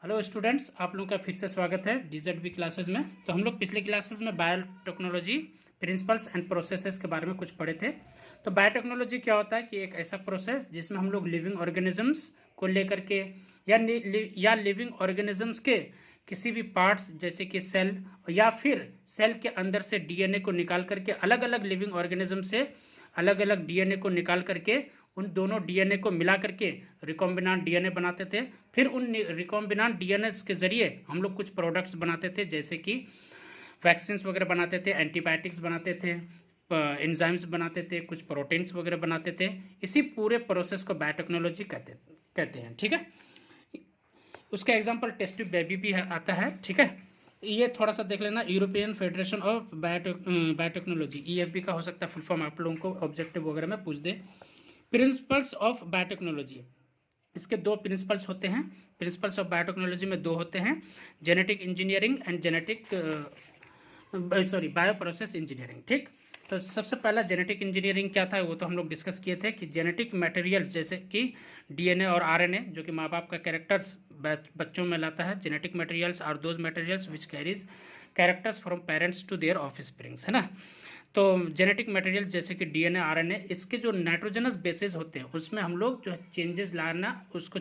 Hello students, आप लोगों का फिर से स्वागत है DZB क्लासेस में। तो हम लोग पिछले क्लासेस में बायोटेक्नोलॉजी प्रिंसिपल्स एंड प्रोसेसेस के बारे में कुछ पढ़े थे। तो बायोटेक्नोलॉजी क्या होता है कि एक ऐसा प्रोसेस जिसमें हम लोग लिविंग ऑर्गेनिजम्स को लेकर के या लिविंग ऑर्गेनिजम्स के किसी भी पार्ट्स जैसे कि सेल या फिर सेल के अंदर से DNA को निकाल करके अलग अलग लिविंग ऑर्गेनिज्म से अलग अलग DNA को निकाल करके उन दोनों DNA को मिला करके रिकॉम्बिनांट DNA बनाते थे। फिर उन रिकॉम्बिनांट DNA के जरिए हम लोग कुछ प्रोडक्ट्स बनाते थे, जैसे कि वैक्सीन्स वगैरह बनाते थे, एंटीबायोटिक्स बनाते थे, एंजाइम्स बनाते थे, कुछ प्रोटीन्स वगैरह बनाते थे। इसी पूरे प्रोसेस को बायोटेक्नोलॉजी कहते हैं। ठीक है, उसका एग्जाम्पल टेस्ट ट्यूब बेबी भी आता है। ठीक है, ये थोड़ा सा देख लेना। European federation of biotechnology, EFB का हो सकता है फुल फॉर्म, आप लोगों को ऑब्जेक्टिव वगैरह में पूछ दे। प्रिंसिपल्स ऑफ बायोटेक्नोलॉजी, इसके दो प्रिंसिपल्स होते हैं। प्रिंसिपल्स ऑफ बायोटेक्नोलॉजी में दो होते हैं, genetic engineering and bio process engineering. ठीक, तो सबसे पहला जेनेटिक इंजीनियरिंग क्या था वो तो हम लोग डिस्कस किए थे कि जेनेटिक मटेरियल्स जैसे कि DNA और RNA, जो कि माँ बाप का कैरेक्टर्स बच्चों में लाता है। Genetic materials are those materials which carries characters from parents to their offsprings, है ना। तो जेनेटिक मटेरियल जैसे कि DNA RNA, इसके जो नाइट्रोजनस बेसिस होते हैं उसमें हम लोग जो चेंजेस लाना, उसको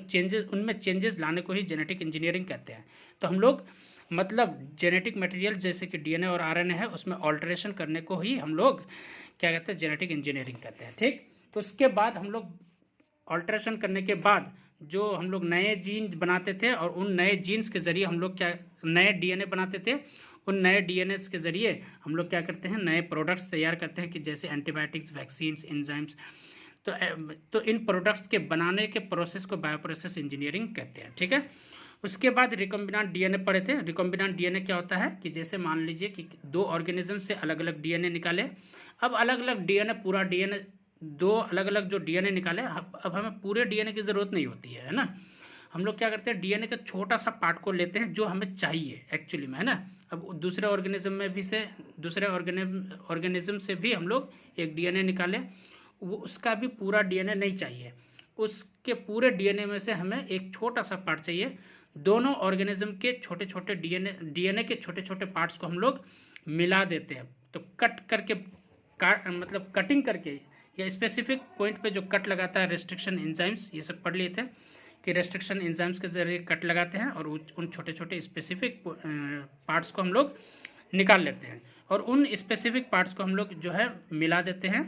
उनमें चेंजेस लाने को ही जेनेटिक इंजीनियरिंग कहते हैं। तो हम लोग मतलब जेनेटिक मटेरियल जैसे कि DNA और RNA है उसमें ऑल्टरेशन करने को ही हम लोग क्या कहते हैं, जेनेटिक इंजीनियरिंग कहते हैं। ठीक, तो उसके बाद हम लोग ऑल्टरेशन करने के बाद जो हम लोग नए जीन बनाते थे और उन नए जीन्स के जरिए हम लोग क्या नए DNA बनाते थे। उन नए DNA के जरिए हम लोग क्या करते हैं, नए प्रोडक्ट्स तैयार करते हैं कि जैसे एंटीबायोटिक्स, वैक्सीन्स, एंजाइम्स। तो इन प्रोडक्ट्स के बनाने के प्रोसेस को बायो प्रोसेस इंजीनियरिंग कहते हैं। ठीक है, उसके बाद रिकॉम्बिनांट DNA पढ़े थे। रिकॉम्बिनांट DNA क्या होता है कि जैसे मान लीजिए कि दो ऑर्गेनिज्म से अलग अलग DNA निकाले। अब अलग अलग DNA, पूरा DNA, दो अलग अलग जो DNA निकाले, अब हमें पूरे DNA की ज़रूरत नहीं होती है ना। हम लोग क्या करते हैं, DNA का छोटा सा पार्ट को लेते हैं जो हमें चाहिए एक्चुअली में, है ना। अब दूसरे ऑर्गेनिज्म में भी से दूसरे ऑर्गेनिज्म से भी हम लोग एक DNA निकाले, वो उसका भी पूरा DNA नहीं चाहिए, उसके पूरे DNA में से हमें एक छोटा सा पार्ट चाहिए। दोनों ऑर्गेनिज्म के छोटे छोटे DNA के छोटे छोटे पार्ट्स को हम लोग मिला देते हैं। तो कट करके मतलब कटिंग करके या स्पेसिफिक पॉइंट पे जो कट लगाता है, रेस्ट्रिक्शन एंजाइम्स, ये सब पढ़ लिए थे कि रेस्ट्रिक्शन एंजाइम्स के जरिए कट लगाते हैं और उन छोटे छोटे स्पेसिफिक पार्ट्स को हम लोग निकाल लेते हैं और उन स्पेसिफिक पार्ट्स को हम लोग जो है मिला देते हैं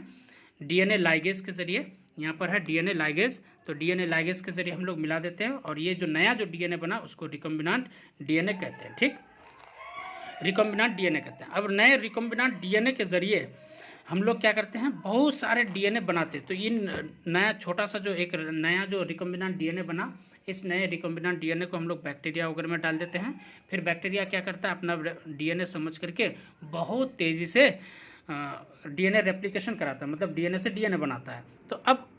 DNA लाइगेज के जरिए। यहाँ पर है DNA लाइगेज, तो DNA लाइगेज के जरिए हम लोग मिला देते हैं और ये जो नया जो DNA बना उसको रिकॉम्बिनांट DNA कहते हैं। ठीक, रिकॉम्बिनांट DNA कहते हैं। अब नए रिकॉम्बिनांट DNA के जरिए हम लोग क्या करते हैं, बहुत सारे DNA बनाते हैं। तो ये नया छोटा सा जो एक नया जो रिकॉम्बिनांट DNA बना, इस नए रिकॉम्बिनांट DNA को हम लोग बैक्टीरिया वगैरह में डाल देते हैं। फिर बैक्टीरिया क्या करता है, अपना DNA समझ करके बहुत तेज़ी से DNA रेप्लिकेशन कराता है, मतलब DNA से DNA बनाता है। तो अब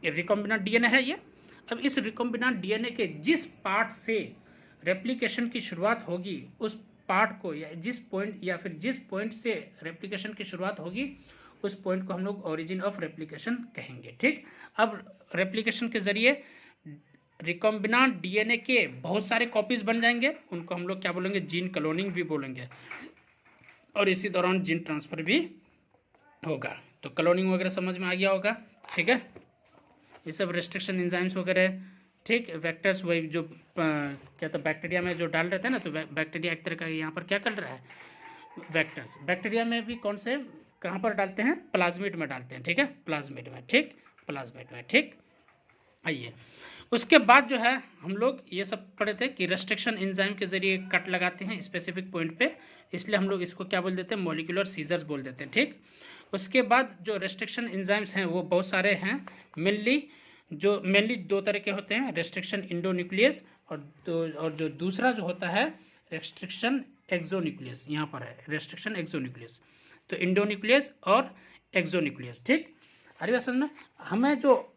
रिकॉम्बिनांट DNA है ये। अब इस रिकॉम्बिनांट DNA के जिस पार्ट से रेप्लिकेशन की शुरुआत होगी, उस पार्ट को या जिस पॉइंट से रेप्लिकेशन की शुरुआत होगी उस पॉइंट को हम लोग ओरिजिन ऑफ रेप्लिकेशन कहेंगे। ठीक, अब रेप्लिकेशन के जरिए रिकॉम्बिनांट DNA के बहुत सारे कॉपीज बन जाएंगे, उनको हम लोग क्या बोलेंगे, जीन क्लोनिंग भी बोलेंगे। और इसी दौरान जीन ट्रांसफर भी होगा। तो क्लोनिंग वगैरह समझ में आ गया होगा। ठीक है, ये सब रेस्ट्रिक्शन एंजाइम्स वगैरह। ठीक, वेक्टर्स वही जो क्या तो बैक्टीरिया में जो डाल रहे थे ना, तो बैक्टीरिया एक तरह का यहाँ पर क्या कर रहा है, वेक्टर्स। बैक्टीरिया में भी कौन से कहाँ पर डालते हैं, प्लाज्मिड में डालते हैं। ठीक है, प्लाज्मिड में। ठीक, प्लाज्मिड में। ठीक, आइए उसके बाद जो है हम लोग ये सब पढ़े थे कि रेस्ट्रिक्शन एंजाइम के जरिए कट लगाते हैं स्पेसिफिक पॉइंट पे, इसलिए हम लोग इसको क्या बोल देते हैं, मॉलिक्यूलर सीजर्स बोल देते हैं। ठीक, उसके बाद जो रेस्ट्रिक्शन एंजाइम्स हैं वो बहुत सारे हैं। मेनली दो तरह के होते हैं, रेस्ट्रिक्शन इंडोन्यूक्लियस और जो दूसरा जो होता है रेस्ट्रिक्शन एक्सोन्यूक्लियस। यहाँ पर है रेस्ट्रिक्शन एक्सोन्यूक्लियस, तो इंडोन्यूक्लियस और एक्सोन्यूक्लियस। ठीक, अरे समझ में, हमें जो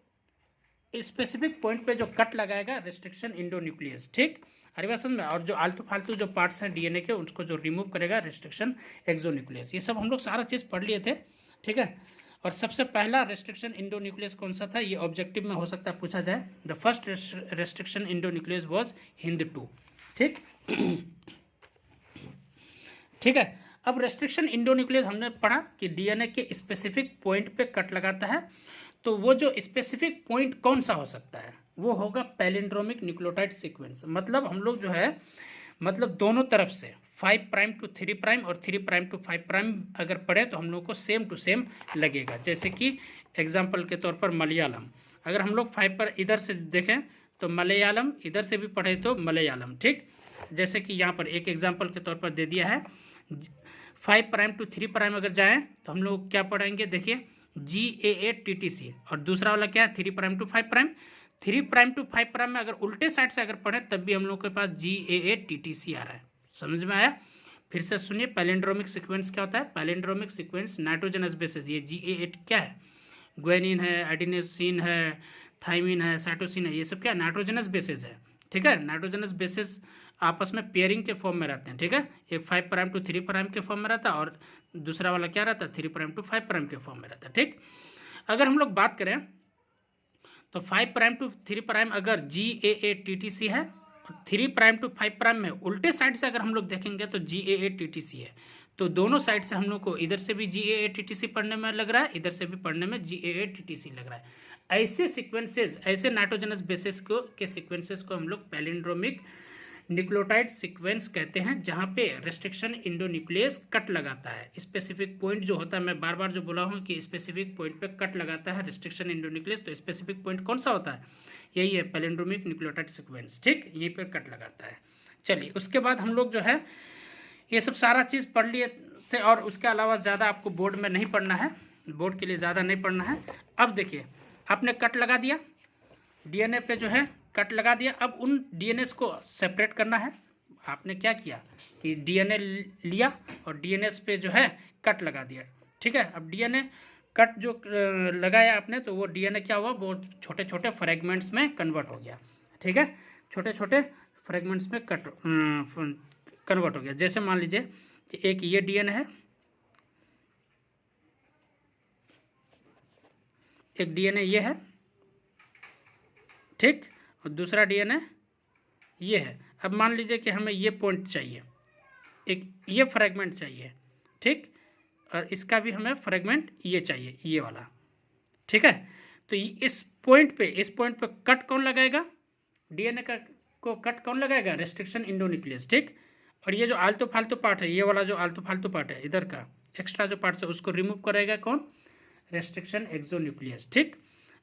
स्पेसिफिक पॉइंट पे जो कट लगाएगा रेस्ट्रिक्शन इंडोन्यूक्लियस। ठीक, अरे बात समझ में, और जो आलतू फालतू जो पार्ट्स हैं DNA के उसको जो रिमूव करेगा रेस्ट्रिक्शन एक्सोन्यूक्लियस। ये सब हम लोग सारा चीज़ पढ़ लिए थे। ठीक है, और सबसे पहला रेस्ट्रिक्शन इंडोन्यूक्लियस कौन सा था, ये ऑब्जेक्टिव में हो सकता है पूछा जाए। The first restriction endonuclease was HindII। ठीक। ठीक है, अब रेस्ट्रिक्शन इंडोन्यूक्लियस हमने पढ़ा कि डीएनए के स्पेसिफिक पॉइंट पे कट लगाता है। तो वो जो स्पेसिफिक पॉइंट कौन सा हो सकता है, वो होगा पैलिंड्रोमिक न्यूक्लियोटाइड सीक्वेंस। मतलब हम लोग जो है, मतलब दोनों तरफ से 5 प्राइम टू 3 प्राइम और 3 प्राइम टू 5 प्राइम अगर पढ़े तो हम लोग को सेम टू सेम लगेगा। जैसे कि एग्जाम्पल के तौर पर मलयालम, अगर हम लोग 5 पर इधर से देखें तो मलयालम, इधर से भी पढ़े तो मलयालम। ठीक, जैसे कि यहाँ पर एक एग्जाम्पल के तौर पर दे दिया है, 5 प्राइम टू 3 प्राइम अगर जाएँ तो हम लोग क्या पढ़ेंगे, देखिए GAATTC, और दूसरा वाला क्या है 3 prime to 5 prime. 3 prime to 5 prime में अगर उल्टे साइड से अगर पढ़ें तब भी हम लोग के पास GAATTC आ रहा है। समझ में आया? फिर से सुनिए, पैलिंड्रोमिक सीक्वेंस क्या होता है। पैलिंड्रोमिक सीक्वेंस नाइट्रोजनस बेसिस, ये GAA क्या है, ग्वेनिन है, एडिनोसिन है, थाइमिन है, साइटोसिन है, ये सब क्या नाइट्रोजनस बेसिस है। ठीक है, नाइट्रोजनस बेसिस आपस में पेयरिंग के फॉर्म में रहते हैं। ठीक है, एक 5 प्राइम टू 3 प्राइम के फॉर्म में रहता है और दूसरा वाला क्या रहता है 3 प्राइम टू 5 प्राइम के फॉर्म में रहता है। ठीक, अगर हम लोग बात करें तो 5 प्राइम टू 3 प्राइम अगर GAATTC है, 3 प्राइम टू 5 प्राइम में उल्टे साइड से अगर हम लोग देखेंगे तो GAATTC है। तो दोनों साइड से हम लोग को इधर से भी GAATTC पढ़ने में लग रहा है, इधर से भी पढ़ने में GAATTC लग रहा है। ऐसे सीक्वेंसेस, ऐसे नाइट्रोजनस बेसिस को के सीक्वेंसेस को हम लोग पैलिंड्रोमिक न्यूक्लियोटाइड सीक्वेंस कहते हैं, जहाँ पे रेस्ट्रिक्शन इंडोन्यूक्लियस कट लगाता है। स्पेसिफिक पॉइंट जो होता है, मैं बार बार जो बोला हूँ कि स्पेसिफिक पॉइंट पे कट लगाता है रेस्ट्रिक्शन इंडोन्यूक्लियस, तो स्पेसिफिक पॉइंट कौन सा होता है, यही है पैलिंड्रोमिक न्यूक्लियोटाइड सीक्वेंस। ठीक, यहीं पर कट लगाता है। चलिए, उसके बाद हम लोग जो है ये सब सारा चीज़ पढ़ लिए थे, और उसके अलावा ज़्यादा आपको बोर्ड में नहीं पढ़ना है, बोर्ड के लिए ज़्यादा नहीं पढ़ना है। अब देखिए, आपने कट लगा दिया डीएनए पे, जो है कट लगा दिया। अब उन डीएनए को सेपरेट करना है। आपने क्या किया कि डीएनए लिया और डीएनए पे जो है कट लगा दिया। ठीक है, अब डीएनए कट जो लगाया आपने, तो वो डीएनए क्या हुआ, वो छोटे छोटे फ्रेगमेंट्स में कन्वर्ट हो गया। ठीक है, छोटे छोटे फ्रेगमेंट्स में कन्वर्ट हो गया। जैसे मान लीजिए कि एक ये डीएनए है, एक डीएनए ये है, ठीक, और दूसरा डीएनए ये है। अब मान लीजिए कि हमें ये पॉइंट चाहिए, एक ये फ्रेगमेंट चाहिए, ठीक, और इसका भी हमें फ्रेगमेंट ये चाहिए, ये वाला। ठीक है, तो इस पॉइंट पे कट कौन लगाएगा, डीएनए का को कट कौन लगाएगा, रेस्ट्रिक्शन इंडोन्यूक्लियस। ठीक, और ये जो आलतू फालतू पार्ट है, ये वाला जो आलतू फालतू पार्ट है इधर का एक्स्ट्रा जो पार्ट है, उसको रिमूव करेगा कौन, रेस्ट्रिक्शन एक्सोन्यूक्लियस। ठीक,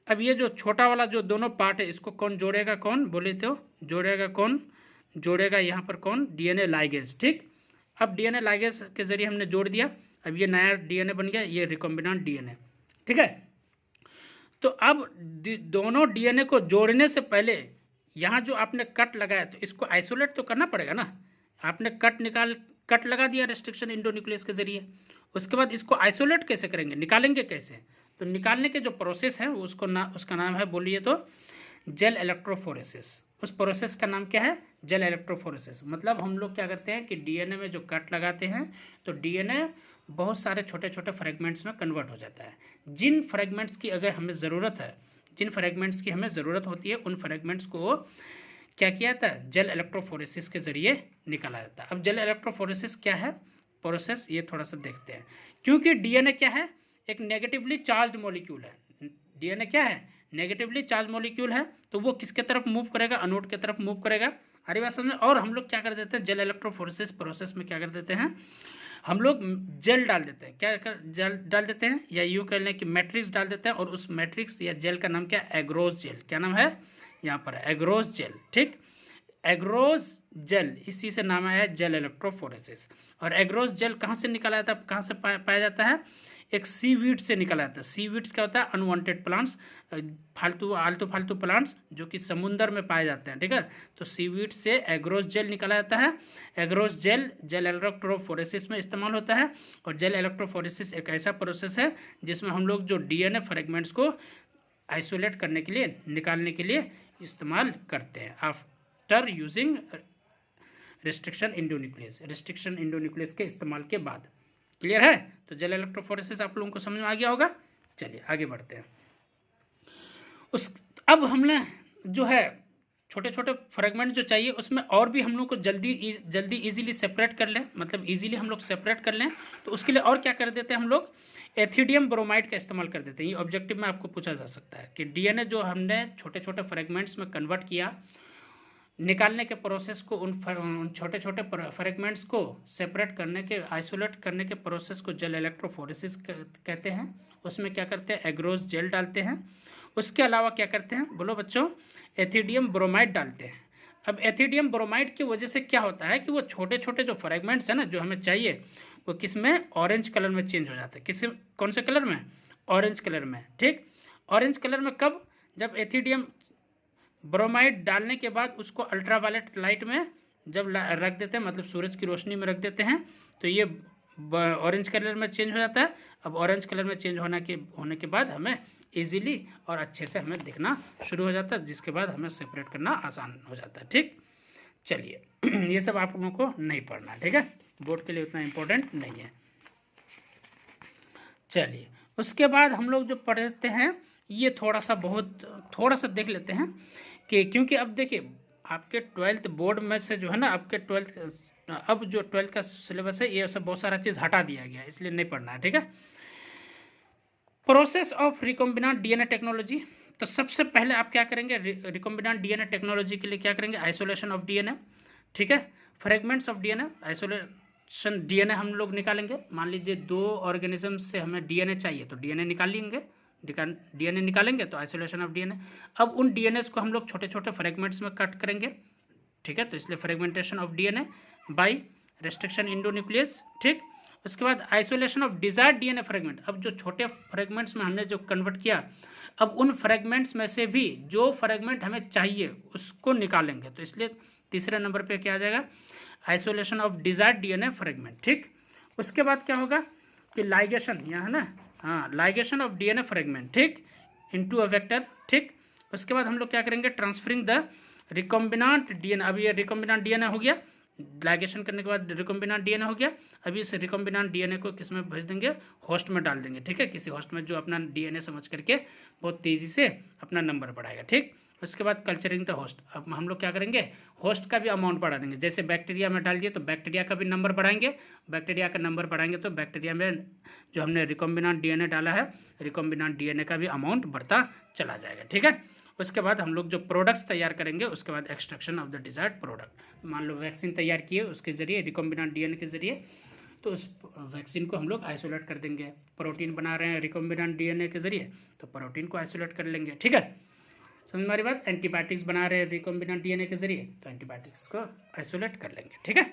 अब ये जो छोटा वाला जो दोनों पार्ट है, इसको कौन जोड़ेगा, कौन बोले तो जोड़ेगा, कौन जोड़ेगा यहाँ पर, कौन, डीएनए लाइगेज। ठीक, अब डीएनए लाइगेज के जरिए हमने जोड़ दिया, अब ये नया डीएनए बन गया, ये रिकॉम्बिनेंट डीएनए। ठीक है, तो अब दोनों डीएनए को जोड़ने से पहले यहाँ जो आपने कट लगाया, तो इसको आइसोलेट तो करना पड़ेगा ना। आपने कट लगा दिया रेस्ट्रिक्शन इंडोन्यूक्लियस के जरिए, उसके बाद इसको आइसोलेट कैसे करेंगे, निकालेंगे कैसे, तो निकालने के जो प्रोसेस है उसका नाम है, बोलिए तो, जेल इलेक्ट्रोफोरेसिस। उस प्रोसेस का नाम क्या है, जेल इलेक्ट्रोफोरेसिस। मतलब हम लोग क्या करते हैं कि डीएनए में जो कट लगाते हैं, तो डीएनए बहुत सारे छोटे छोटे फ्रेगमेंट्स में कन्वर्ट हो जाता है। जिन फ्रेगमेंट्स की अगर हमें ज़रूरत है, जिन फ्रेगमेंट्स की हमें ज़रूरत होती है, उन फ्रेगमेंट्स को क्या किया जाता है, जेल इलेक्ट्रोफोरेसिस के जरिए निकाला जाता है। अब जेल इलेक्ट्रोफोरेसिस क्या है प्रोसेस, ये थोड़ा सा देखते हैं। क्योंकि डीएनए क्या है, एक नेगेटिवली चार्ज्ड मॉलिक्यूल है। डीएनए क्या है, नेगेटिवली चार्ज मॉलिक्यूल है, तो वो किसके तरफ मूव करेगा, अनोड की तरफ मूव करेगा। अरे बात समझ में। और हम लोग क्या कर देते हैं, जेल इलेक्ट्रोफोरेसिस प्रोसेस में क्या कर देते हैं, हम लोग जेल डाल देते हैं। क्या जेल डाल देते हैं, या यूँ कह लें कि मैट्रिक्स डाल देते हैं, और उस मैट्रिक्स या जेल का नाम क्या है, एग्रोस जेल। क्या नाम है यहाँ पर, एग्रोस जेल। ठीक, एग्रोस जेल, इसी से नाम आया है जेल इलेक्ट्रोफोरेसिस। और एग्रोस जेल कहाँ से निकाला जाता है, कहाँ से पाया जाता है, एक सीवीड से निकला जाता है। सीवीड्स क्या होता है, अनवांटेड प्लांट्स, आलतू फालतू प्लांट्स जो कि समुंदर में पाए जाते हैं। ठीक है, तो सीवीड से एग्रोस जेल निकाला जाता है। एग्रोस जेल जेल इलेक्ट्रोफोरेसिस में इस्तेमाल होता है। और जेल इलेक्ट्रोफोरेसिस एक ऐसा प्रोसेस है जिसमें हम लोग जो डीएनए फ्रेगमेंट्स को आइसोलेट करने के लिए, निकालने के लिए इस्तेमाल करते हैं, after using restriction endonuclease. Restriction endonuclease के इस्तेमाल के बाद। क्लियर है, तो जेल इलेक्ट्रोफोरेसिस आप लोगों को समझ में आ गया होगा। चलिए आगे बढ़ते हैं। अब हमने जो है छोटे छोटे फ्रेगमेंट जो चाहिए उसमें और भी हम लोग को जल्दी इजीली सेपरेट कर लें, मतलब इजीली हम लोग सेपरेट कर लें, तो उसके लिए और क्या कर देते हैं हम लोग, एथिडियम ब्रोमाइड का इस्तेमाल कर देते हैं। ये ऑब्जेक्टिव में आपको पूछा जा सकता है कि डीएनए जो हमने छोटे छोटे फ्रेगमेंट्स में कन्वर्ट किया, निकालने के प्रोसेस को, उन छोटे छोटे फ्रेगमेंट्स को सेपरेट करने के, आइसोलेट करने के प्रोसेस को जेल इलेक्ट्रोफोरेसिस कहते हैं। उसमें क्या करते हैं, एग्रोस जेल डालते हैं। उसके अलावा क्या करते हैं, बोलो बच्चों, एथिडियम ब्रोमाइड डालते हैं। अब एथिडियम ब्रोमाइड की वजह से क्या होता है कि वो छोटे छोटे जो फ्रेगमेंट्स हैं ना, जो हमें चाहिए, वो किस में, ऑरेंज कलर में चेंज हो जाते हैं। किस, कौन से कलर में, ऑरेंज कलर में। ठीक, ऑरेंज कलर में कब, जब एथिडियम ब्रोमाइड डालने के बाद उसको अल्ट्रावायलेट लाइट में जब रख देते हैं, मतलब सूरज की रोशनी में रख देते हैं, तो ये ऑरेंज कलर में चेंज हो जाता है। अब ऑरेंज कलर में चेंज होने के बाद हमें इजीली और अच्छे से हमें दिखना शुरू हो जाता है, जिसके बाद हमें सेपरेट करना आसान हो जाता है। ठीक, चलिए ये सब आप लोगों को नहीं पढ़ना है, ठीक है, बोर्ड के लिए उतना इम्पोर्टेंट नहीं है। चलिए उसके बाद हम लोग जो पढ़ते हैं, ये थोड़ा सा देख लेते हैं कि, क्योंकि अब देखिए आपके 12th बोर्ड में से जो है ना, आपके 12th, अब जो 12th का सिलेबस है, ये सब बहुत सारा चीज़ हटा दिया गया है, इसलिए नहीं पढ़ना है। ठीक है, process of recombinant DNA technology. तो सबसे पहले आप क्या करेंगे, रिकॉम्बिनेंट डीएनए टेक्नोलॉजी के लिए क्या करेंगे, आइसोलेशन ऑफ डीएनए। ठीक है, fragments of DNA, isolation DNA हम लोग निकालेंगे। मान लीजिए 2 ऑर्गेनिज्म से हमें डीएनए चाहिए, तो डीएनए निकालेंगे, डीएनए निकालेंगे तो आइसोलेशन ऑफ डीएनए। अब उन डीएनए को हम लोग छोटे छोटे फ्रेगमेंट्स में कट करेंगे। ठीक है, तो इसलिए fragmentation of DNA by restriction endonuclease. ठीक, उसके बाद isolation of desired DNA fragment. अब जो छोटे फ्रेगमेंट्स में हमने जो कन्वर्ट किया, अब उन फ्रेगमेंट्स में से भी जो फ्रेगमेंट हमें चाहिए उसको निकालेंगे, तो इसलिए तीसरे नंबर पे क्या आ जाएगा, isolation of desired DNA fragment. ठीक, उसके बाद क्या होगा कि लाइगेशन, यहाँ है ना, हाँ, लाइगेशन ऑफ डीएनए फ्रेगमेंट, ठीक, इनटू अ वेक्टर। ठीक, उसके बाद हम लोग क्या करेंगे, ट्रांसफरिंग द रिकॉम्बिनेंट डीएनए। अब ये रिकॉम्बिनेंट डीएनए हो गया, लाइगेशन करने के बाद रिकॉम्बिनेंट डीएनए हो गया। अभी इस रिकॉम्बिनेंट डीएनए को किस में भेज देंगे, होस्ट में डाल देंगे। ठीक है, किसी होस्ट में जो अपना डीएनए समझ करके बहुत तेज़ी से अपना नंबर बढ़ाएगा। ठीक, उसके बाद कल्चरिंग द होस्ट। अब हम लोग क्या करेंगे, होस्ट का भी अमाउंट बढ़ा देंगे। जैसे बैक्टीरिया में डाल दिए तो बैक्टीरिया का भी नंबर बढ़ाएंगे, बैक्टीरिया का नंबर बढ़ाएंगे तो बैक्टीरिया में जो हमने रिकॉम्बिनेंट डीएनए डाला है, रिकॉम्बिनेंट डीएनए का भी अमाउंट बढ़ता चला जाएगा। ठीक है, उसके बाद हम लोग जो प्रोडक्ट्स तैयार करेंगे, उसके बाद extraction of the desired product. मान लो वैक्सीन तैयार किए, उसके जरिए रिकॉम्बिनेंट डीएनए के जरिए, तो उस वैक्सीन को हम लोग आइसोलेट कर देंगे। प्रोटीन बना रहे हैं रिकॉम्बिनेंट डीएनए के जरिए, तो प्रोटीन को आइसोलेट कर लेंगे। ठीक है, समझ में आ रही बात। एंटीबायोटिक्स बना रहे हैं रिकॉम्बिनेंट डीएनए के जरिए, तो एंटीबायोटिक्स को आइसोलेट कर लेंगे। ठीक है,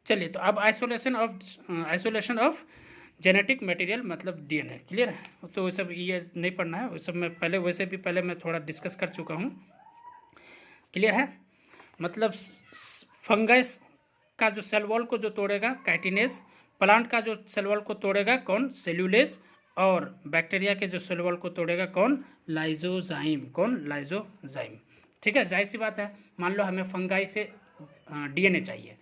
चलिए तो अब आइसोलेशन ऑफ जेनेटिक मटेरियल मतलब डीएनए, क्लियर है। तो वो सब ये नहीं पढ़ना है, वो सब मैं पहले, वैसे भी पहले मैं थोड़ा डिस्कस कर चुका हूँ, क्लियर है। मतलब फंगस का जो सेल वॉल को जो तोड़ेगा, काइटिनेज। प्लांट का जो सेल वॉल को तोड़ेगा कौन, सेल्यूलेज। और बैक्टीरिया के जो सेल वॉल को तोड़ेगा कौन, लाइजोजाइम। कौन, लाइजोजाइम। ठीक है, जाहिर सी बात है, मान लो हमें फंगाई से डीएनए चाहिए,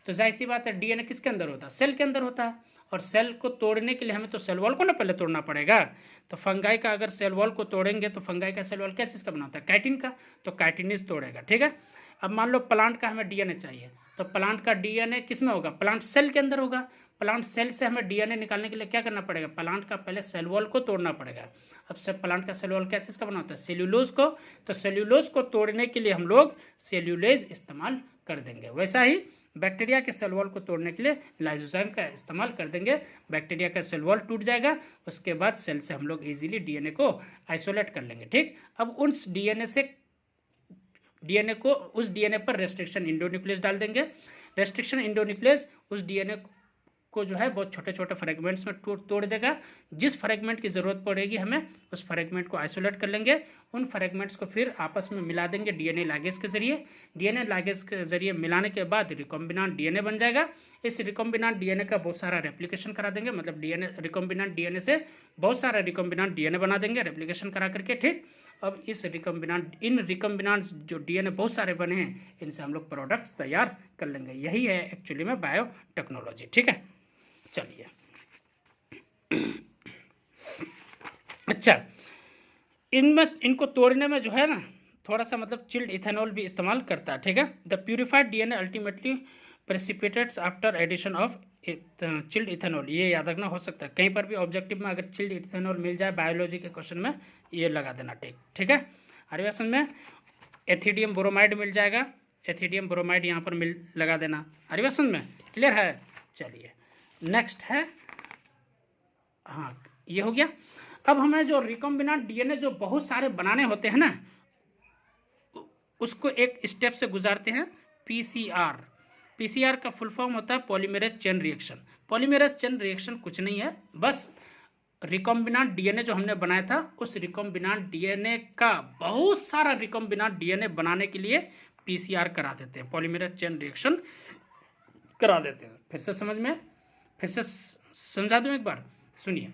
तो जाहिर सी बात है डीएनए किसके अंदर होता है, सेल के अंदर होता है। और सेल को तोड़ने के लिए हमें तो सेल वॉल को ना पहले तोड़ना पड़ेगा। तो फंगाई का अगर सेल वॉल को तोड़ेंगे, तो फंगाई का सेल वॉल क्या चीज़ का बना होता है, काइटिन का, तो काइटिनिज तोड़ेगा। ठीक है, अब मान लो प्लांट का हमें डीएनए चाहिए, तो प्लांट का डीएनए किस में होगा, प्लांट सेल के अंदर होगा। प्लांट सेल से हमें डीएनए निकालने के लिए क्या करना पड़ेगा, प्लांट का पहले सेल वॉल को तोड़ना पड़ेगा। अब सब प्लांट का सेल वॉल क्या चीज़ का बना होता है, सेल्यूलोज को, तो सेल्यूलोज को तोड़ने के लिए हम लोग सेल्यूलेज इस्तेमाल कर देंगे। वैसा ही बैक्टीरिया के सेल वॉल को तोड़ने के लिए लाइजोजाइम का इस्तेमाल कर देंगे। बैक्टीरिया का सेल वॉल टूट जाएगा, उसके बाद सेल से हम लोग इजीली डीएनए को आइसोलेट कर लेंगे। ठीक, अब उस डीएनए को उस डीएनए पर रेस्ट्रिक्शन इंडोन्यूक्लियस डाल देंगे। रेस्ट्रिक्शन इंडोन्यूक्लियस उस डीएनए को जो है बहुत छोटे छोटे फ्रेगमेंट्स में तोड़ देगा। जिस फ्रेगमेंट की ज़रूरत पड़ेगी हमें, उस फ्रेगमेंट को आइसोलेट कर लेंगे। उन फ्रेगमेंट्स को फिर आपस में मिला देंगे डीएनए लाइगेज के जरिए। डीएनए लाइगेज के जरिए मिलाने के बाद रिकॉम्बिनेंट डीएनए बन जाएगा। इस रिकॉम्बिनेंट डीएनए का बहुत सारा रेप्लिकेशन करा देंगे, मतलब डीएनए रिकॉम्बिनेंट डीएनए से बहुत सारा रिकॉम्बिनेंट डीएनए बना देंगे रेप्लिकेशन करा करके। ठीक, अब इन रिकॉम्बिनेंट जो डीएनए बहुत सारे बने हैं, इनसे हम लोग प्रोडक्ट्स तैयार कर लेंगे। यही है एक्चुअली में बायोटेक्नोलॉजी। ठीक है, चलिए अच्छा, इनको तोड़ने में जो है ना, थोड़ा सा मतलब चिल्ड इथेनॉल भी इस्तेमाल करता है, ठीक है। The purified DNA ultimately precipitates after addition of chilled ethanol, ये याद रखना, हो सकता है कहीं पर भी ऑब्जेक्टिव में अगर चिल्ड इथेनॉल मिल जाए बायोलॉजी के क्वेश्चन में, ये लगा देना, ठीक है। आर्यसन में एथिडियम ब्रोमाइड मिल जाएगा, एथिडियम ब्रोमाइड यहाँ पर लगा देना आर्यसन में, क्लियर है। चलिए नेक्स्ट है, हाँ ये हो गया। अब हमें जो रिकॉम्बिनेंट डीएनए जो बहुत सारे बनाने होते हैं ना, उसको एक स्टेप से गुजारते हैं, पीसीआर। पीसीआर का फुल फॉर्म होता है polymerase chain reaction. Polymerase chain reaction कुछ नहीं है, बस रिकॉम्बिनेंट डीएनए जो हमने बनाया था, उस रिकॉम्बिनेंट डीएनए का बहुत सारा रिकॉम्बिनेंट डीएनए बनाने के लिए पीसीआर करा देते हैं, पॉलीमरेज चेन रिएक्शन करा देते हैं। फिर से समझ में, फिर से समझा दूं एक बार, सुनिए।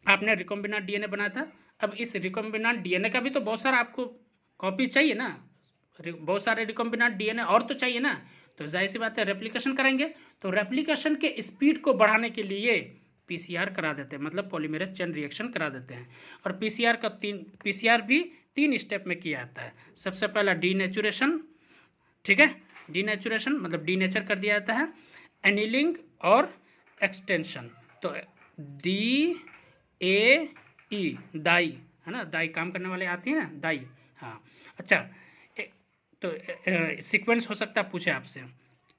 आपने रिकॉम्बिनेंट डीएनए बनाया था, अब इस रिकॉम्बिनेंट डीएनए का भी तो बहुत सारा आपको कॉपी चाहिए ना, बहुत सारे रिकॉम्बिनेंट डीएनए और तो चाहिए ना, तो जाहिर सी बात है रेप्लिकेशन करेंगे, तो रेप्लिकेशन के स्पीड को बढ़ाने के लिए पीसीआर करा देते हैं, मतलब पॉलीमरेज चेन रिएक्शन करा देते हैं। और पीसीआर भी 3 स्टेप में किया जाता है। सबसे पहला डीनेचुरेशन, ठीक है, डीनेचुरेशन मतलब डीनेचर कर दिया जाता है, एनिलिंग और एक्सटेंशन। तो DAE दाई है ना, दाई काम करने वाले आती है ना, दाई, हाँ अच्छा। तो सीक्वेंस हो सकता है पूछे आपसे,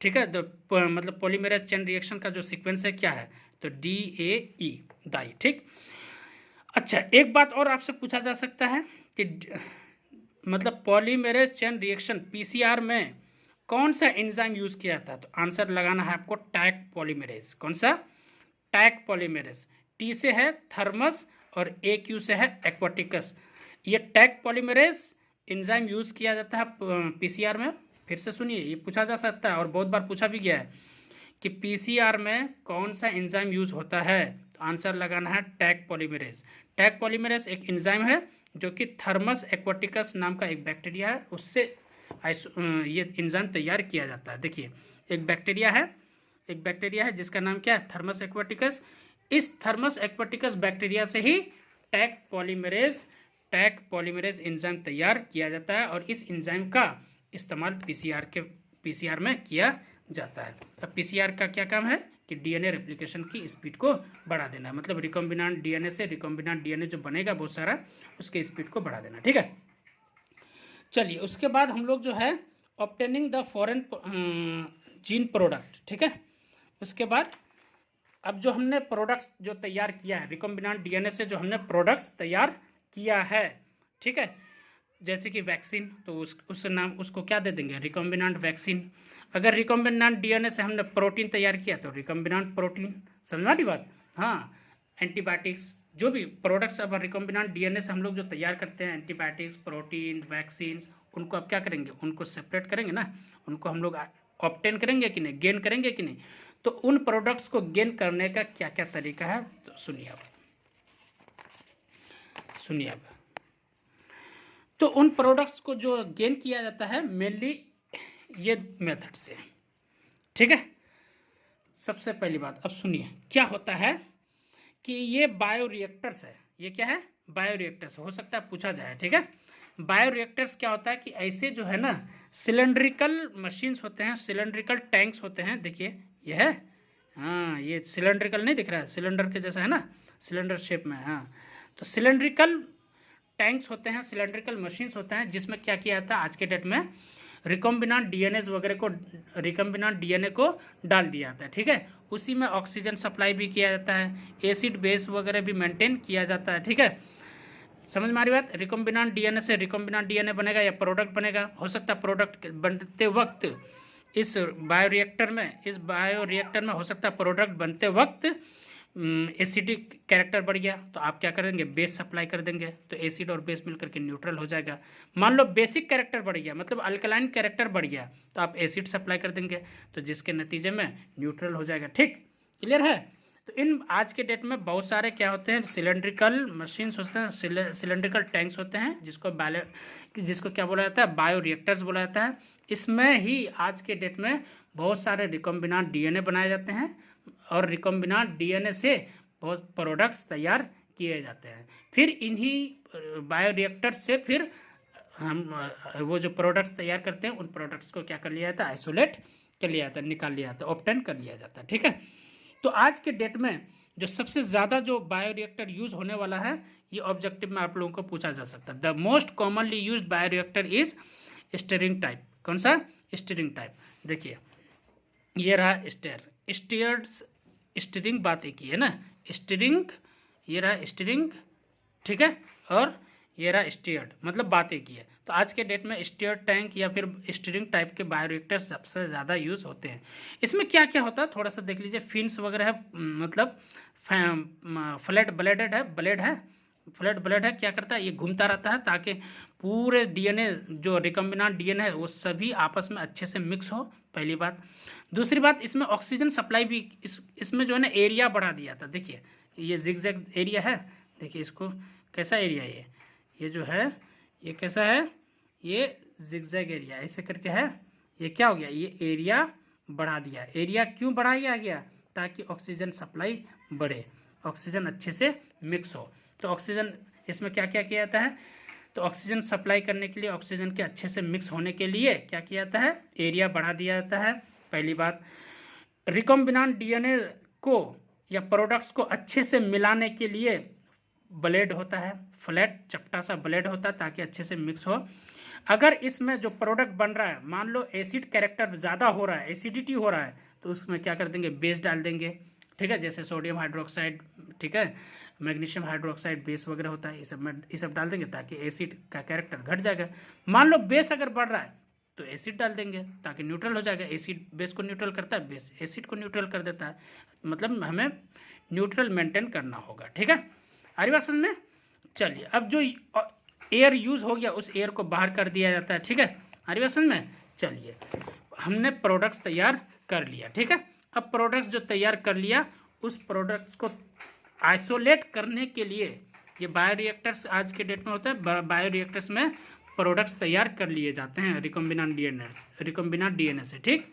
ठीक है। तो मतलब पॉलीमरेज चेन रिएक्शन का जो सीक्वेंस है क्या है, तो DAE दाई, ठीक। अच्छा एक बात और आपसे पूछा जा सकता है कि मतलब पॉलीमरेज चेन रिएक्शन पीसीआर में कौन सा एंजाइम यूज़ किया जाता है, तो आंसर लगाना है आपको टैक पॉलीमरेज। कौन सा, टैक पॉलीमरेज। T से है थर्मस और AQ से है एक्वाटिकस। ये टैक पॉलीमरेज एंजाइम यूज़ किया जाता है पीसीआर में। फिर से सुनिए, ये पूछा जा सकता है और बहुत बार पूछा भी गया है कि पीसीआर में कौन सा एंजाइम यूज़ होता है, तो आंसर लगाना है टैक पॉलीमरेज। टैक पॉलीमरेज एक एंजाइम है जो कि थर्मस एक्वाटिकस नाम का एक बैक्टीरिया है, उससे ये एंजाइम तैयार किया जाता है। देखिए एक बैक्टीरिया है जिसका नाम क्या है, थर्मस एक्वाटिकस। इस थर्मस एक्वाटिकस बैक्टीरिया से ही टैक पॉलीमरेज एंजाइम तैयार किया जाता है, और इस एंजाइम का इस्तेमाल पीसीआर में किया जाता है। अब पीसीआर का क्या काम है कि डीएनए रेप्लिकेशन की स्पीड को बढ़ा देना, मतलब रिकॉम्बिनेंट डीएनए से रिकॉम्बिनेंट डीएनए जो बनेगा बहुत सारा, उसके स्पीड को बढ़ा देना, ठीक है। चलिए उसके बाद हम लोग जो है obtaining the foreign gene product, ठीक है। उसके बाद अब जो हमने प्रोडक्ट्स जो तैयार किया है रिकॉम्बिनेंट डीएनए से, जो हमने प्रोडक्ट्स तैयार किया है, ठीक है, जैसे कि वैक्सीन, तो उस नाम उसको क्या दे देंगे, रिकॉम्बिनेंट वैक्सीन। अगर रिकॉम्बिनेंट डीएनए से हमने प्रोटीन तैयार किया तो रिकॉम्बिनेंट प्रोटीन, समझ वाली बात, हाँ। एंटीबायोटिक्स, जो भी प्रोडक्ट्स अब रिकॉम्बिनेंट डीएनए से हम लोग जो तैयार करते हैं, एंटीबायोटिक्स, प्रोटीन, वैक्सीन, उनको अब क्या करेंगे, उनको सेपरेट करेंगे ना, उनको हम लोग ऑब्टेन करेंगे कि नहीं, गेन करेंगे कि नहीं। तो उन प्रोडक्ट्स को गेन करने का क्या क्या तरीका है, तो सुनिए अब तो उन प्रोडक्ट्स को जो गेन किया जाता है मेनली ये मेथड से, ठीक है। सबसे पहली बात अब सुनिए, क्या होता है कि ये बायोरिएक्टर्स है, ये क्या है, बायोरिएक्टर्स, हो सकता है पूछा जाए, ठीक है। बायोरिएक्टर्स क्या होता है कि ऐसे जो है ना सिलेंड्रिकल मशीन्स होते हैं, सिलेंड्रिकल टैंक्स होते हैं, देखिए ये है, हाँ ये सिलेंड्रिकल नहीं दिख रहा है, सिलेंडर के जैसा है ना, सिलेंडर शेप में, हाँ। तो सिलेंड्रिकल टैंक्स होते हैं, सिलेंड्रिकल मशीन्स होते हैं, जिसमें क्या किया जाता है आज के डेट में रिकॉम्बिनेंट डीएनए को डाल दिया जाता है, ठीक है। उसी में ऑक्सीजन सप्लाई भी किया जाता है, एसिड बेस वगैरह भी मेंटेन किया जाता है, ठीक है। समझ में आ रही बात, रिकॉम्बिनेंट डीएनए से रिकॉम्बिनेंट डीएनए बनेगा या प्रोडक्ट बनेगा, हो सकता है प्रोडक्ट बनते वक्त इस बायोरिएक्टर में हो सकता है प्रोडक्ट बनते वक्त एसिडिक कैरेक्टर बढ़ गया, तो आप क्या करेंगे, बेस सप्लाई कर देंगे, तो एसिड और बेस मिलकर के न्यूट्रल हो जाएगा। मान लो बेसिक कैरेक्टर बढ़ गया, मतलब अल्कलाइन कैरेक्टर बढ़ गया, तो आप एसिड सप्लाई कर देंगे, तो जिसके नतीजे में न्यूट्रल हो जाएगा, ठीक, क्लियर है। तो इन आज के डेट में बहुत सारे क्या होते हैं, सिलेंड्रिकल मशीन्स होते हैं, सिलेंड्रिकल टैंक्स होते हैं, जिसको क्या बोला जाता है, बायोरिएक्टर्स बोला जाता है। इसमें ही आज के डेट में बहुत सारे रिकॉम्बिनेंट डीएनए बनाए जाते हैं, और रिकॉम्बिनेंट डीएनए से बहुत प्रोडक्ट्स तैयार किए जाते हैं। फिर इन्हीं बायोरिएक्टर्स से फिर हम वो जो प्रोडक्ट्स तैयार करते हैं उन प्रोडक्ट्स को क्या कर लिया जाता है, आइसोलेट कर लिया जाता है, निकाल लिया जाता है, ऑब्टेन कर लिया जाता है। ठीक है, तो आज के डेट में जो सबसे ज़्यादा जो बायोरिएक्टर यूज़ होने वाला है, ये ऑब्जेक्टिव में आप लोगों को पूछा जा सकता है। The most commonly used bioreactor is steering type. कौन सा? Steering type. देखिए ये रहा स्टीयरिंग बात एक ही है ना, स्टीयरिंग, ये रहा स्टीयरिंग, ठीक है, और ये रहा स्टीयर्ड, मतलब बात एक ही है। तो आज के डेट में स्टीयर्ड टैंक या फिर स्टीयरिंग टाइप के बायोरिएक्टर सबसे ज़्यादा यूज़ होते हैं। इसमें क्या क्या होता है थोड़ा सा देख लीजिए। फिन्स वगैरह है, मतलब फ्लैट ब्लेडेड है, फ्लैट ब्लेड है, क्या करता है, ये घूमता रहता है ताकि पूरे डीएनए जो रिकम्बिनांट डीएनए है वो सभी आपस में अच्छे से मिक्स हो, पहली बात। दूसरी बात, इसमें ऑक्सीजन सप्लाई भी इसमें जो है ना एरिया बढ़ा दिया था। देखिए ये जिगजैग एरिया है, देखिए इसको कैसा एरिया है, ये जो है ये कैसा है, ये जिगजैग एरिया ऐसे करके है। ये क्या हो गया, ये एरिया बढ़ा दिया। एरिया क्यों बढ़ाया गया? ताकि ऑक्सीजन सप्लाई बढ़े, ऑक्सीजन अच्छे से मिक्स हो। तो ऑक्सीजन इसमें क्या क्या किया जाता है, तो ऑक्सीजन सप्लाई करने के लिए, ऑक्सीजन के अच्छे से मिक्स होने के लिए क्या किया जाता है, एरिया बढ़ा दिया जाता है, पहली बात। रिकॉम्बिनेंट डीएनए को या प्रोडक्ट्स को अच्छे से मिलाने के लिए ब्लेड होता है, फ्लैट चपटा सा ब्लेड होता है ताकि अच्छे से मिक्स हो। अगर इसमें जो प्रोडक्ट बन रहा है, मान लो एसिड कैरेक्टर ज़्यादा हो रहा है, एसिडिटी हो रहा है, तो उसमें क्या कर देंगे, बेस डाल देंगे। ठीक है, जैसे सोडियम हाइड्रोक्साइड, ठीक है, मैग्नीशियम हाइड्रोक्साइड बेस वगैरह होता है, ये सब डाल देंगे ताकि एसिड का कैरेक्टर घट जाएगा। मान लो बेस अगर बढ़ रहा है तो एसिड डाल देंगे ताकि न्यूट्रल हो जाएगा। एसिड बेस को न्यूट्रल करता है, बेस एसिड को न्यूट्रल कर देता है, मतलब हमें न्यूट्रल मेंटेन करना होगा। ठीक है, आ रही बात समझ में? चलिए, अब जो एयर यूज हो गया उस एयर को बाहर कर दिया जाता है। ठीक है, आ रही बात समझ में? चलिए, हमने प्रोडक्ट्स तैयार कर लिया। ठीक है, अब प्रोडक्ट्स जो तैयार कर लिया, उस प्रोडक्ट्स को आइसोलेट करने के लिए ये बायोरिएक्टर्स आज के डेट में होता है। बायोरिएक्टर्स में प्रोडक्ट्स तैयार कर लिए जाते हैं रिकॉम्बिनेंट डीएनए से। ठीक,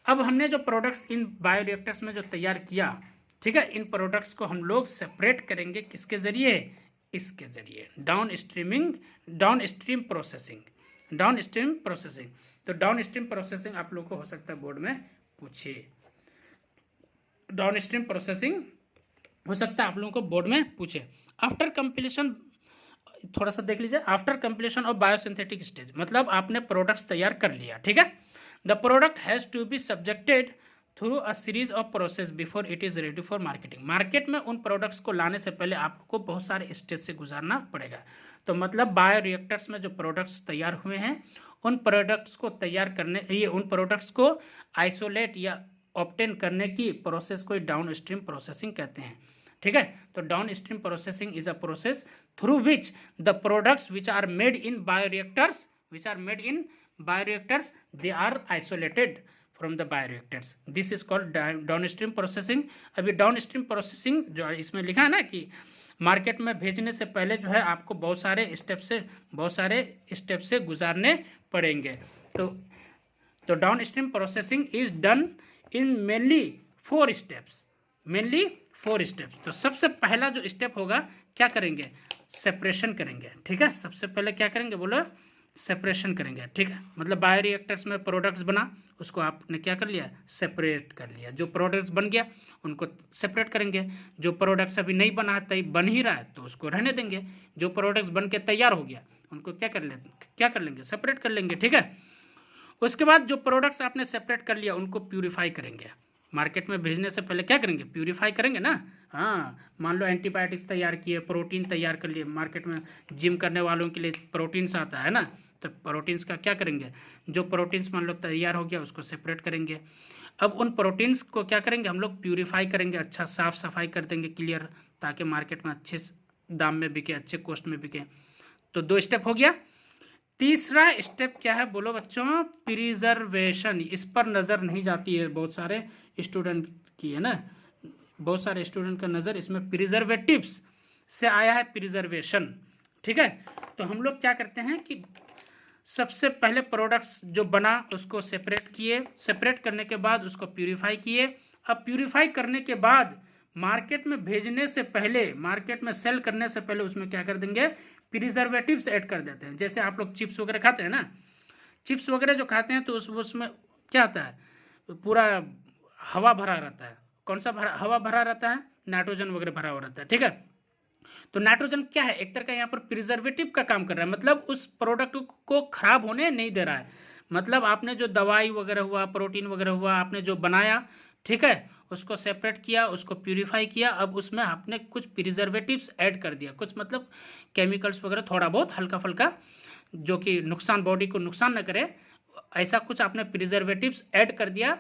अब हमने जो प्रोडक्ट्स इन बायोरिएक्टर्स में जो तैयार किया, ठीक है, इन प्रोडक्ट्स को हम लोग सेपरेट करेंगे किसके जरिए, इसके जरिए डाउन स्ट्रीम प्रोसेसिंग। तो डाउन स्ट्रीम प्रोसेसिंग आप लोग को हो सकता है बोर्ड में पूछे, डाउन स्ट्रीम प्रोसेसिंग हो सकता है आप लोगों को बोर्ड में पूछे। आफ्टर कंप्लीशन, थोड़ा सा देख लीजिए, after completion of biosynthetic stage, मतलब आपने प्रोडक्ट्स तैयार कर लिया। ठीक है, the product has to be subjected through a series of process before it is ready for marketing. Market में उन प्रोडक्ट्स को लाने से पहले आपको बहुत सारे स्टेज से गुजारना पड़ेगा। तो मतलब बायोरिएक्टर्स में जो प्रोडक्ट्स तैयार हुए हैं, उन प्रोडक्ट्स को तैयार करने, ये उन प्रोडक्ट्स को आइसोलेट या ऑब्टेन करने की प्रोसेस को डाउन स्ट्रीम प्रोसेसिंग कहते हैं। ठीक है, तो downstream processing is a process through which the products which are made in bioreactors they are isolated from the bioreactors. This is called downstream processing. अभी downstream processing जो इसमें लिखा है ना कि मार्केट में भेजने से पहले जो है आपको बहुत सारे स्टेप से गुजारने पड़ेंगे। तो downstream processing is done in mainly 4 steps. तो सबसे पहला जो स्टेप होगा, क्या करेंगे, सेपरेशन करेंगे। ठीक है, सबसे पहले क्या करेंगे, बोलो, सेपरेशन करेंगे। ठीक है, मतलब बायोरिएक्टर्स में प्रोडक्ट्स बना, उसको आपने क्या कर लिया, सेपरेट कर लिया। जो प्रोडक्ट्स बन गया उनको सेपरेट करेंगे। जो प्रोडक्ट्स अभी नहीं बना है, बन ही रहा है, तो उसको रहने देंगे। जो प्रोडक्ट्स बन के तैयार हो गया उनको क्या कर लेंगे, सेपरेट कर लेंगे। ठीक है, उसके बाद जो प्रोडक्ट्स आपने सेपरेट कर लिया उनको प्यूरिफाई करेंगे। मार्केट में भेजने से पहले क्या करेंगे, प्यूरिफाई करेंगे ना। हाँ, मान लो एंटीबायोटिक्स तैयार किए, प्रोटीन तैयार कर लिए, मार्केट में जिम करने वालों के लिए प्रोटीन्स आता है ना, तो प्रोटीन्स का क्या करेंगे, जो प्रोटीन्स मान लो तैयार हो गया उसको सेपरेट करेंगे। अब उन प्रोटीन्स को क्या करेंगे, हम लोग प्यूरिफाई करेंगे, अच्छा साफ सफाई कर देंगे, क्लियर, ताकि मार्केट में अच्छे दाम में बिके, अच्छे कॉस्ट में बिके। तो 2 स्टेप हो गया। तीसरा स्टेप क्या है, बोलो बच्चों, प्रिजर्वेशन। इस पर नज़र नहीं जाती है बहुत सारे स्टूडेंट की, है ना, बहुत सारे स्टूडेंट का नज़र इसमें प्रिजर्वेटिव्स से आया है, प्रिजर्वेशन। ठीक है, तो हम लोग क्या करते हैं कि सबसे पहले प्रोडक्ट्स जो बना उसको सेपरेट किए, सेपरेट करने के बाद उसको प्यूरिफाई किए। अब प्यूरिफाई करने के बाद मार्केट में भेजने से पहले, मार्केट में सेल करने से पहले उसमें क्या कर देंगे, प्रिजर्वेटिव्स ऐड कर देते हैं। जैसे आप लोग चिप्स वगैरह खाते हैं ना, चिप्स वगैरह जो खाते हैं तो उसमें क्या आता है, पूरा हवा भरा रहता है। कौन सा हवा भरा रहता है? नाइट्रोजन वगैरह भरा हुआ रहता है, ठीक है। तो नाइट्रोजन क्या है, एक तरह का यहाँ पर प्रिजर्वेटिव का काम कर रहा है, मतलब उस प्रोडक्ट को खराब होने नहीं दे रहा है। मतलब आपने जो दवाई वगैरह हुआ, प्रोटीन वगैरह हुआ, आपने जो बनाया, ठीक है, उसको सेपरेट किया, उसको प्यूरिफाई किया, अब उसमें आपने कुछ प्रिजर्वेटिव्स ऐड कर दिया, कुछ मतलब केमिकल्स वगैरह थोड़ा बहुत हल्का फुल्का, जो कि नुकसान, बॉडी को नुकसान न करे, ऐसा कुछ आपने प्रिजर्वेटिव्स ऐड कर दिया,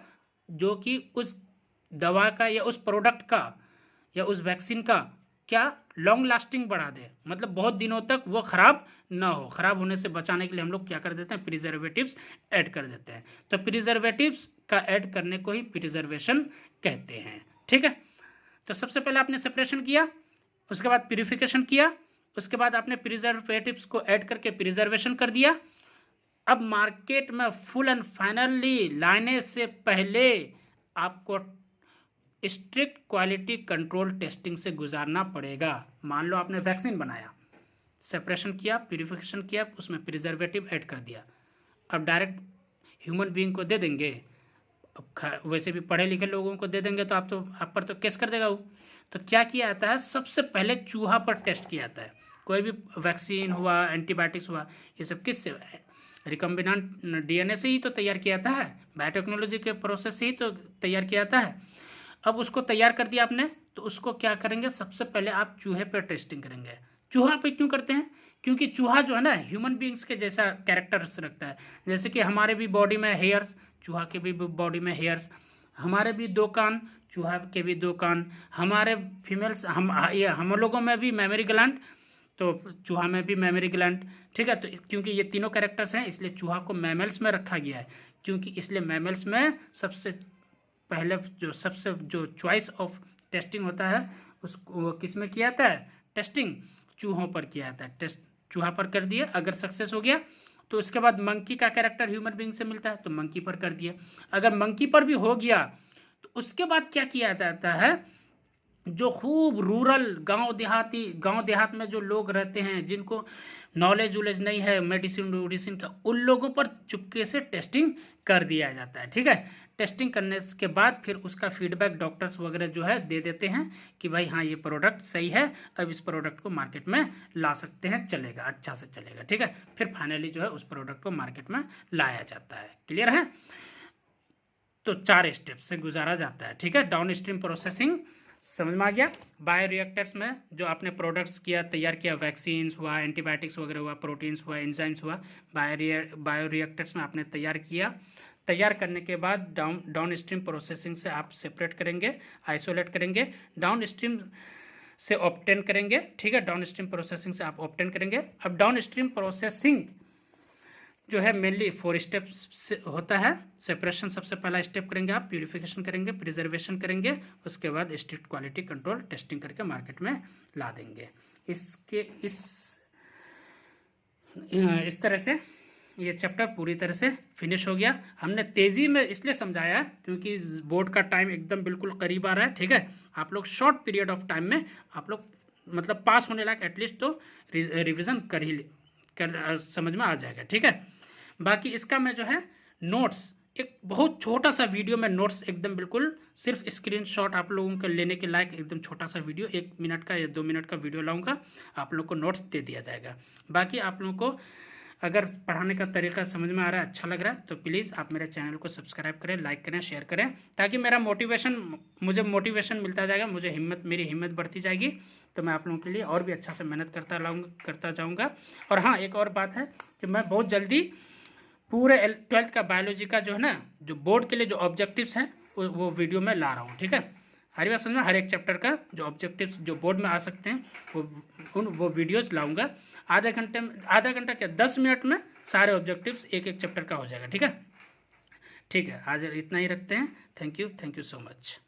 जो कि उस दवा का या उस प्रोडक्ट का या उस वैक्सीन का क्या लॉन्ग लास्टिंग बढ़ा दे, मतलब बहुत दिनों तक वो खराब ना हो। खराब होने से बचाने के लिए हम लोग क्या कर देते हैं, प्रिजर्वेटिव्स ऐड कर देते हैं। तो प्रिजर्वेटिव्स का ऐड करने को ही प्रिजर्वेशन कहते हैं, ठीक है। तो सबसे पहले आपने सेपरेशन किया, उसके बाद प्यूरिफिकेशन किया, उसके बाद आपने प्रिजर्वेटिव्स को ऐड करके प्रिजर्वेशन कर दिया। अब मार्केट में फुल एंड फाइनली लाने से पहले आपको स्ट्रिक्ट क्वालिटी कंट्रोल टेस्टिंग से गुजारना पड़ेगा। मान लो आपने वैक्सीन बनाया, सेपरेशन किया, प्यूरिफिकेशन किया, उसमें प्रिजर्वेटिव ऐड कर दिया, अब डायरेक्ट ह्यूमन बीइंग को दे देंगे, अब वैसे भी पढ़े लिखे लोगों को दे देंगे तो आप पर तो केस कर देगा वो। तो क्या किया जाता है, सबसे पहले चूहा पर टेस्ट किया जाता है। कोई भी वैक्सीन हुआ, एंटीबायोटिक्स हुआ, ये सब किससे, रिकम्बिनेंट डीएनए से ही तो तैयार किया जाता है, बायोटेक्नोलॉजी के प्रोसेस से ही तो तैयार किया जाता है। अब उसको तैयार कर दिया आपने, तो उसको क्या करेंगे, सबसे पहले आप चूहे पर टेस्टिंग करेंगे। चूहा पे क्यों करते हैं, क्योंकि चूहा जो है ना ह्यूमन बीइंग्स के जैसा कैरेक्टर्स रखता है। जैसे कि हमारे भी बॉडी में हेयर्स, चूहा के भी बॉडी में हेयर्स, हमारे भी 2 कान, चूहा के भी 2 कान, हमारे फीमेल्स हम लोगों में भी मेमोरी ग्लैंड, तो चूहा में भी मेमोरी ग्लैंड, ठीक है। तो क्योंकि ये तीनों कैरेक्टर्स हैं, इसलिए चूहा को मैमल्स में रखा गया है। क्योंकि इसलिए मैमल्स में सबसे पहले जो चॉइस ऑफ टेस्टिंग होता है उसको वो किस में किया जाता है, टेस्टिंग चूहों पर किया जाता है। टेस्ट चूहा पर कर दिया, अगर सक्सेस हो गया तो उसके बाद मंकी का कैरेक्टर ह्यूमन बीइंग से मिलता है, तो मंकी पर कर दिया। अगर मंकी पर भी हो गया तो उसके बाद क्या किया जाता है, जो खूब रूरल गांव देहात में जो लोग रहते हैं, जिनको नॉलेज वॉलेज नहीं है मेडिसिन का, उन लोगों पर चुपके से टेस्टिंग कर दिया जाता है, ठीक है। टेस्टिंग करने के बाद फिर उसका फीडबैक डॉक्टर्स वगैरह जो है दे देते हैं कि भाई हाँ ये प्रोडक्ट सही है, अब इस प्रोडक्ट को मार्केट में ला सकते हैं, चलेगा, अच्छा से चलेगा, ठीक है। फिर फाइनली जो है उस प्रोडक्ट को मार्केट में लाया जाता है। क्लियर है? तो 4 स्टेप से गुजारा जाता है, ठीक है। डाउन स्ट्रीम प्रोसेसिंग समझ में आ गया। बायोरिएक्टर्स में जो आपने प्रोडक्ट्स किया, तैयार किया, वैक्सीन्स हुआ, एंटीबायोटिक्स वगैरह हुआ, प्रोटीन्स हुआ, एंजाइम्स हुआ, बायोरिएक्टर्स में आपने तैयार किया। तैयार करने के बाद डाउन स्ट्रीम प्रोसेसिंग से आप सेपरेट करेंगे, आइसोलेट करेंगे, डाउन स्ट्रीम से ऑब्टेन करेंगे, ठीक है। डाउन स्ट्रीम प्रोसेसिंग से आप ऑब्टेन करेंगे। अब डाउन स्ट्रीम प्रोसेसिंग जो है मेनली 4 स्टेप्स होता है। सेपरेशन सबसे पहला स्टेप करेंगे आप, प्यूरिफिकेशन करेंगे, प्रिजर्वेशन करेंगे, उसके बाद स्ट्रिक्ट क्वालिटी कंट्रोल टेस्टिंग करके मार्केट में ला देंगे। इस तरह से ये चैप्टर पूरी तरह से फिनिश हो गया। हमने तेज़ी में इसलिए समझाया क्योंकि बोर्ड का टाइम एकदम बिल्कुल करीब आ रहा है, ठीक है। आप लोग शॉर्ट पीरियड ऑफ टाइम में आप लोग मतलब पास होने लायक एटलीस्ट तो रिवीजन कर समझ में आ जाएगा, ठीक है। बाकी इसका मैं जो है नोट्स, एक बहुत छोटा सा वीडियो में नोट्स एकदम बिल्कुल सिर्फ स्क्रीनशॉट आप लोगों को लेने के लायक एकदम छोटा सा वीडियो 1 मिनट का या 2 मिनट का वीडियो लाऊंगा, आप लोग को नोट्स दे दिया जाएगा। बाकी आप लोगों को अगर पढ़ाने का तरीका समझ में आ रहा है, अच्छा लग रहा है, तो प्लीज़ आप मेरे चैनल को सब्सक्राइब करें, लाइक करें, शेयर करें, ताकि मुझे मोटिवेशन मिलता जाएगा, मेरी हिम्मत बढ़ती जाएगी, तो मैं आप लोगों के लिए और भी अच्छा से मेहनत करता जाऊँगा। और हाँ, एक और बात है कि मैं बहुत जल्दी पूरे 12th का बायोलॉजी का जो है ना, जो बोर्ड के लिए जो ऑब्जेक्टिव्स हैं वो वीडियो में ला रहा हूँ, ठीक है। हर बात समझना, हर एक चैप्टर का जो ऑब्जेक्टिव्स जो बोर्ड में आ सकते हैं वो वीडियोज़ लाऊंगा। आधा घंटा क्या 10 मिनट में सारे ऑब्जेक्टिव्स एक चैप्टर का हो जाएगा, ठीक है। ठीक है, आज इतना ही रखते हैं। Thank you so much.